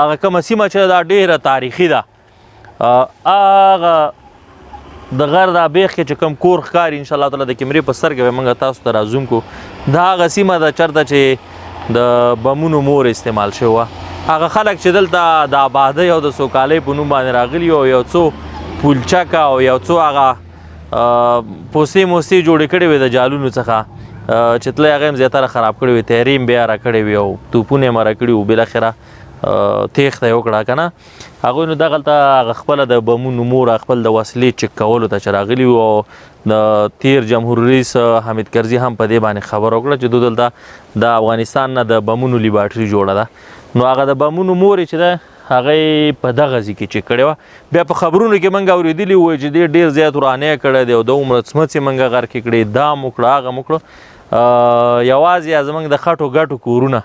دغه کومه سیمه چې دا ډېره تاریخي ده هغه د غر دا بیخ کې چې کوم کور ښکاري انشاءالله تعالی د کیمرې په سترګه به موږ تاسو ته رازوم کو دا هغه سیمه ده چېرته چې د بمونو مور استعمال شوې وه هغه خلک چې دلته د آبادۍ او د سوکالۍ په نوم باندې راغلي او یو څو پولچکه او یو څو هغه پوستې موستې جوړې کړې وې د جالونو څخه چې تله هغه هم زیاتره خراب کړې وې تیارې هم بیا را کړې وې او توپونه یې مره کړي وو بالاخره تیښته یې وکړه که نه هغوی نو دغلته هغه خپله د بمونو مور خپل د وسلې چک کولو ته چې راغلي وو او د تیر جمهور رئیس حامد کرزي هم په دې باندې خبره وکړه چې دوی دلته د افغانستان نه د بمونو لیبارټري جوړه ده نو هغه د بمونو مور یې چې ده هغه په دغه ځای کې چې کړې وه بیا په خبرونو کې موږ اورېدلي وو چې دې ډېر زیات ورانۍ کړی دی او د عمره څمڅې موږ غر کې کړې دا مو کړه هغه مو کړه یوازې زموږ د خټو ګټو کورونه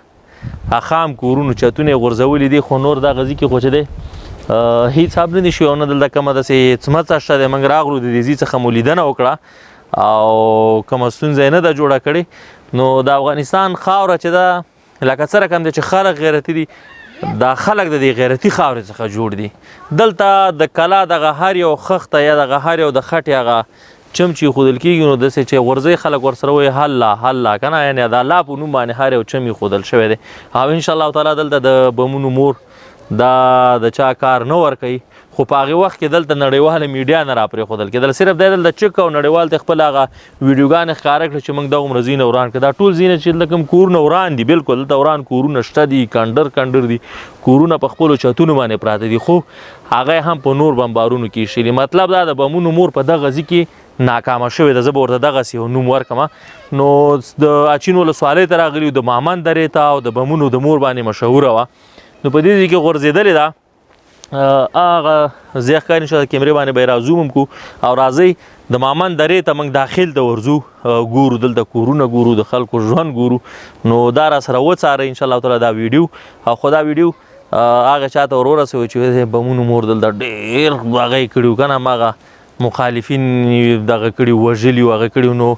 خام کورونو چتونه یې غورځولي دي خو نور دغه ځای کې خو چې دی هیڅ حاب نه دي شوي او نه دلته کومه داسې څمڅه شته دی موږ راغلو د دې ځای څخه مو لیدنه وکړه او کومه ستونزه یې نه ده جوړه کړې نو د افغانستان خاوره چې ده لکه څه رقم دی چې خلک غیرتي دي دا خلک د دې غیرتي خاورې څخه جوړ دي دلته د کلا دغه هر یو خښته یا دغه هر یو د خټې هغه چم چې ایښودل کېږي نو داسې چې غورځئ خلک ورسره وایي هله هله که نه یعنې د الله په نوم باندې هر یو چم ایښودل شوی دی او انشاءالله تعالی دلته د بمونو مور دا د چا کار نه ورکوي خو په هغې وخت کې دلته نړیواله میډیا نه راپرېښودل کېدل صرف دی دلته چک او نړیوال ته خپل هغه ویډیوګانې ښکاره کړه چې موږ دغومره ځایونه وران کړه دا ټول ځایونه چې دلته کوم کورونه وران دي بلکل دلته وران کورونه شته دي کنډر دي کورونه په خپلو چتونو باندې پراته دي خو هغه هم په نور بمبارونو کې ایښي دي مطلب دا د بمونو مور په دغه ځای کې ناکامه شوې ده زه به ورته دغسې یو نوم ورکړم نو د اچین ولسوالۍ ته راغلي د مامان درې ته او د بمونو د مور باندې مشهوره وه نو په دې ځای کې غورځېدلې ده هغه ځای ښکاري انشاءالله کیمرې باندې به یې رازوم هم کړو او راځئ د مامان درې ته موږ داخل ته ورځو ګورو دلته کورونه ګورو د خلکو ژوند ګورو نو دا را سره وڅارئ انشاءالله تعالی دا ویډیو او خو دا ویډیو هغه چا ته ور ورسوئ چې بمونو مور دلته ډېر هغه یې کړي وو که نه هماغه مخالفین دغه کړي وژلي وو هغه کړي نو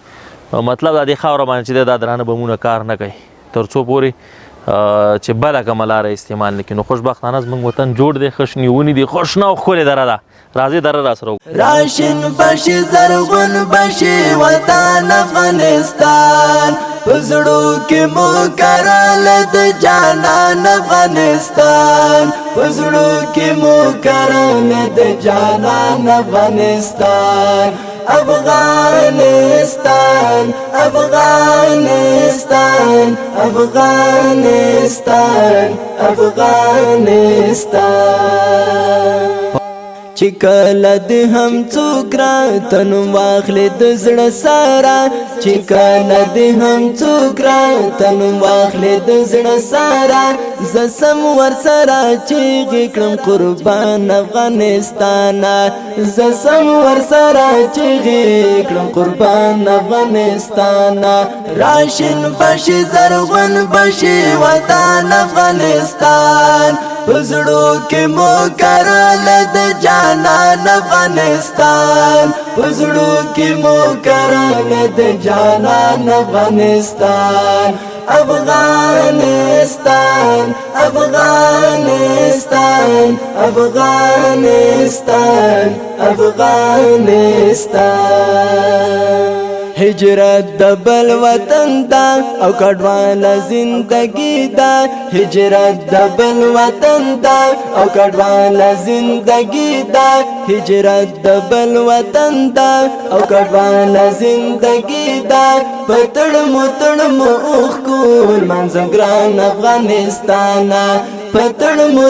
مطلب دا دې خاوره باندې چې دا درانه بمونه کار نه کوي تر څو پورې چې بله کومه لاره استعمال نه کړي نو خوشبختانه زموږ وطن جوړ دی ښه شنې دي ښه شنه او ښکلې دره ده راځئ دره را سره راشن بشي زرغون بشي وطن افغانستان په زړو کې مو کرل د جانان افغانستان په زړو کې مو کرل د جانان افغانستان افغانستان افغانستان افغانستان افغانستان چې کله د هم څوک راته نوم واخلي د زړه سره چې کله د هم څوک راته نوم واخلي د زړه سره زه سم ورسره چیغې کړم قربان افغانستان زه سم ورسره چیغې کړم قربان افغانستان راشن بشي زرغون بشي وطن افغانستان په زړو کې مو کرل د جانان افغانستان په زړو کې مو کرل د جانان افغانستان افغانستان افغانستان افغانستان افغانستان هجرت د بل وطن دا او کډواله زندگی دا هجرت د بل وطن دا او کډواله زندگی دا هجرت د بل وطن دا او کډواله زندگی دا پتړ مو اوخ کول منځ ګران افغانستان پتړ مو